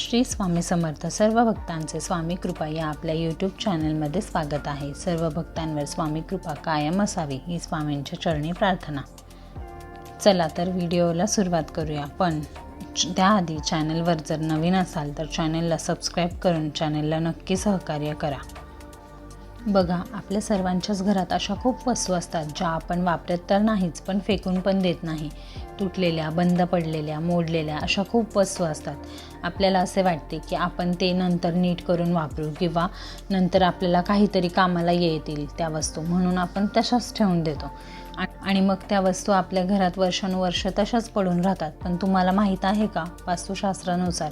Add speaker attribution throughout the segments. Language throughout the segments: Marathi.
Speaker 1: श्री स्वामी समर्थ. सर्व भक्तांचे स्वामी कृपा या आपल्या यूट्यूब चॅनलमध्ये स्वागत आहे. सर्व भक्तांवर स्वामी कृपा कायम असावी ही स्वामींच्या चरणी प्रार्थना. चला तर व्हिडिओला सुरुवात करूया. पण त्याआधी चॅनलवर जर नवीन असाल तर चॅनलला सबस्क्राईब करून चॅनलला नक्की सहकार्य करा. बघा, आपल्या सर्वांच्याच घरात अशा खूप वस्तू असतात ज्या आपण वापरत तर नाहीच, पण फेकून पण देत नाही. तुटलेल्या, बंद पडलेल्या, मोडलेल्या अशा खूप वस्तू असतात. आपल्याला असे वाटते की आपण ते नंतर नीट करून वापरू किंवा नंतर आपल्याला काहीतरी कामाला येतील त्या वस्तू, म्हणून आपण तशाच ठेवून देतो आणि मग त्या वस्तू आपल्या घरात वर्षानुवर्ष तशाच पडून राहतात. पण तुम्हाला माहीत आहे का, वास्तुशास्त्रानुसार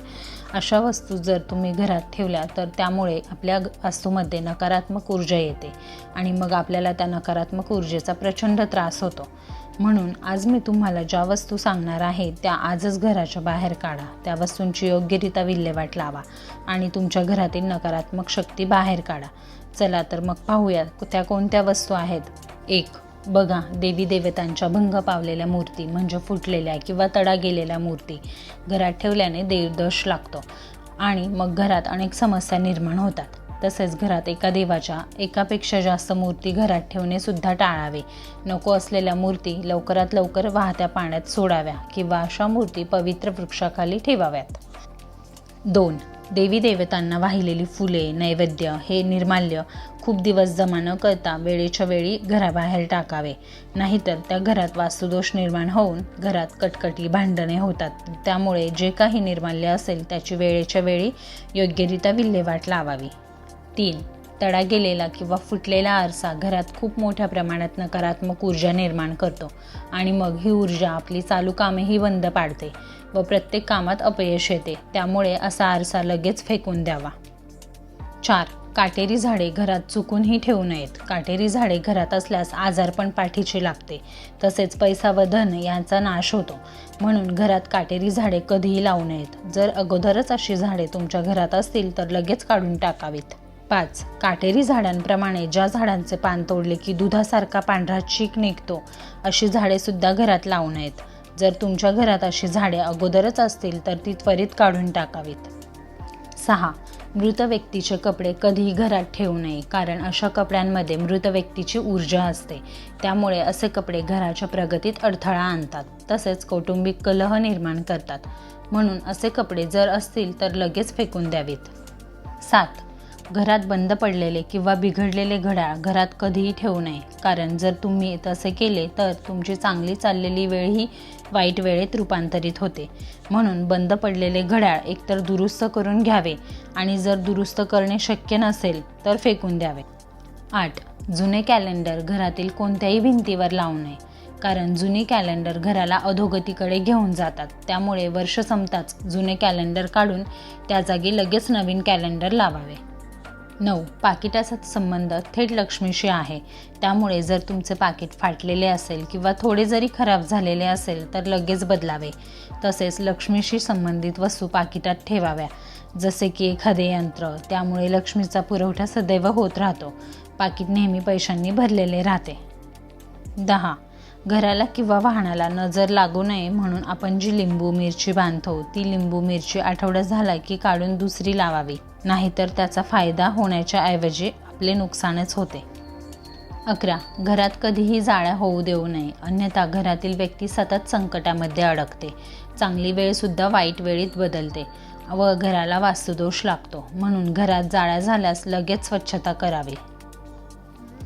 Speaker 1: अशा वस्तू जर तुम्ही घरात ठेवल्या तर त्यामुळे आपल्या वास्तूमध्ये नकारात्मक ऊर्जा येते आणि मग आपल्याला त्या नकारात्मक ऊर्जेचा प्रचंड त्रास होतो. म्हणून आज मी तुम्हाला ज्या वस्तू सांगणार आहे त्या आजच घराच्या बाहेर काढा. त्या वस्तूंची योग्यरित्या विल्हेवाट लावा आणि तुमच्या घरातील नकारात्मक शक्ती बाहेर काढा. चला तर मग पाहूया त्या कोणत्या वस्तू आहेत. 1. बघा, देवी देवतांच्या भंग पावलेल्या मूर्ती म्हणजे फुटलेल्या किंवा तडा गेलेल्या मूर्ती घरात ठेवल्याने देवदोष लागतो आणि मग घरात अनेक समस्या निर्माण होतात. तसेच घरात एका देवाच्या एकापेक्षा जास्त मूर्ती घरात ठेवणे सुद्धा टाळावे. नको असलेल्या मूर्ती लवकरात लवकर वाहत्या पाण्यात सोडाव्या किंवा अशा मूर्ती पवित्र वृक्षाखाली ठेवाव्यात. 2. देवी देवतांना वाहिलेली फुले, नैवेद्य हे निर्माल्य खूप दिवस जमा न करता वेळेच्या वेळी घराबाहेर टाकावे. नाहीतर त्या घरात वास्तुदोष निर्माण होऊन घरात कटकटी, भांडणे होतात. त्यामुळे जे काही निर्माल्य असेल त्याची वेळेच्या वेळी योग्यरित्या विल्हेवाट लावावी. 3. तडा गेलेला किंवा फुटलेला आरसा घरात खूप मोठ्या प्रमाणात नकारात्मक ऊर्जा निर्माण करतो आणि मग ही ऊर्जा आपली चालू कामेही बंद पाडते व प्रत्येक कामात अपयश येते. त्यामुळे असा आरसा लगेच फेकून द्यावा. 4. काटेरी झाडे घरात चुकूनही ठेवू नयेत. काटेरी झाडे घरात असल्यास आजारपण पाठीची लागते, तसेच पैसा व धन यांचा नाश होतो. म्हणून घरात काटेरी झाडे कधीही लावू नयेत. जर अगोदरच अशी झाडे तुमच्या घरात असतील तर लगेच काढून टाकावीत. 5. काटेरी झाडांप्रमाणे ज्या झाडांचे पान तोडले की दुधासारखा पांढरा चीक निघतो अशी झाडे सुद्धा घरात लावू नयेत. जर तुमच्या घरात अशी झाडे अगोदरच असतील तर ती त्वरित काढून टाकावीत. 6. मृत व्यक्तीचे कपडे कधीही घरात ठेवू नये, कारण अशा कपड्यांमध्ये मृत व्यक्तीची ऊर्जा असते. त्यामुळे असे कपडे घराच्या प्रगतीत अडथळा आणतात, तसेच कौटुंबिक कलह निर्माण करतात. म्हणून असे कपडे जर असतील तर लगेच फेकून द्यावीत. 7. घरात बंद पडलेले किंवा बिघडलेले घड्याळ घरात कधीही ठेवू नये, कारण जर तुम्ही तसे केले तर तुमची चांगली चाललेली वेळही वाईट वेळेत रूपांतरित होते. म्हणून बंद पडलेले घड्याळ एकतर दुरुस्त करून घ्यावे आणि जर दुरुस्त करणे शक्य नसेल तर फेकून द्यावे. 8. जुने कॅलेंडर घरातील कोणत्याही भिंतीवर लावू नये, कारण जुनी कॅलेंडर घराला अधोगतीकडे घेऊन जातात. त्यामुळे वर्ष संपताच जुने कॅलेंडर काढून त्या जागी लगेच नवीन कॅलेंडर लावावे. 9. पाकिटाचा संबंध थेट लक्ष्मीशी आहे. त्यामुळे जर तुमचे पाकिट फाटलेले असेल किंवा थोडे जरी खराब झालेले असेल तर लगेच बदलावे. तसेच लक्ष्मीशी संबंधित वस्तू पाकिटात ठेवाव्या, जसे की एखादे यंत्र. त्यामुळे लक्ष्मीचा पुरवठा सदैव होत राहतो. पाकिट नेहमी पैशांनी भरलेले राहते. 10. घराला किंवा वाहनाला नजर लागू नये म्हणून आपण जी लिंबू मिरची बांधतो ती लिंबू मिरची आठवडा झाला की काढून दुसरी लावावी. नाहीतर त्याचा फायदा होण्याच्या ऐवजी आपले नुकसानच होते. 11. घरात कधीही जाळ्या होऊ देऊ नये, अन्यथा घरातील व्यक्ती सतत संकटामध्ये अडकते. चांगली वेळसुद्धा वाईट वेळीत बदलते व घराला वास्तुदोष लागतो. म्हणून घरात जाळ्या झाल्यास लगेच स्वच्छता करावी.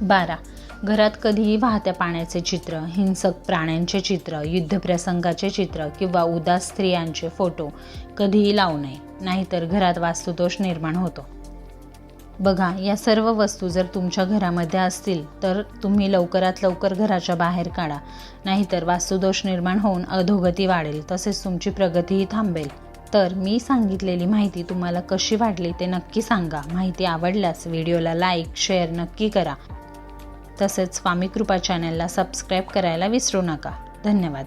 Speaker 1: 12. घरात कधीही वाहत्या पाण्याचे चित्र, हिंसक प्राण्यांचे चित्र, युद्धप्रसंगाचे चित्र किंवा उदास स्त्रियांचे फोटो कधीही लावू नये, नाहीतर घरात वास्तुदोष निर्माण होतो. बघा, या सर्व वस्तू जर तुमच्या घरामध्ये असतील तर तुम्ही लवकरात लवकर घराच्या बाहेर काढा, नाहीतर वास्तुदोष निर्माण होऊन अधोगती वाढेल, तसेच तुमची प्रगतीही थांबेल. तर मी सांगितलेली माहिती तुम्हाला कशी वाटली ते नक्की सांगा. माहिती आवडल्यास व्हिडिओला लाईक, शेअर नक्की करा. तसेच स्वामी कृपा चॅनलला सबस्क्राईब करायला विसरू नका. धन्यवाद.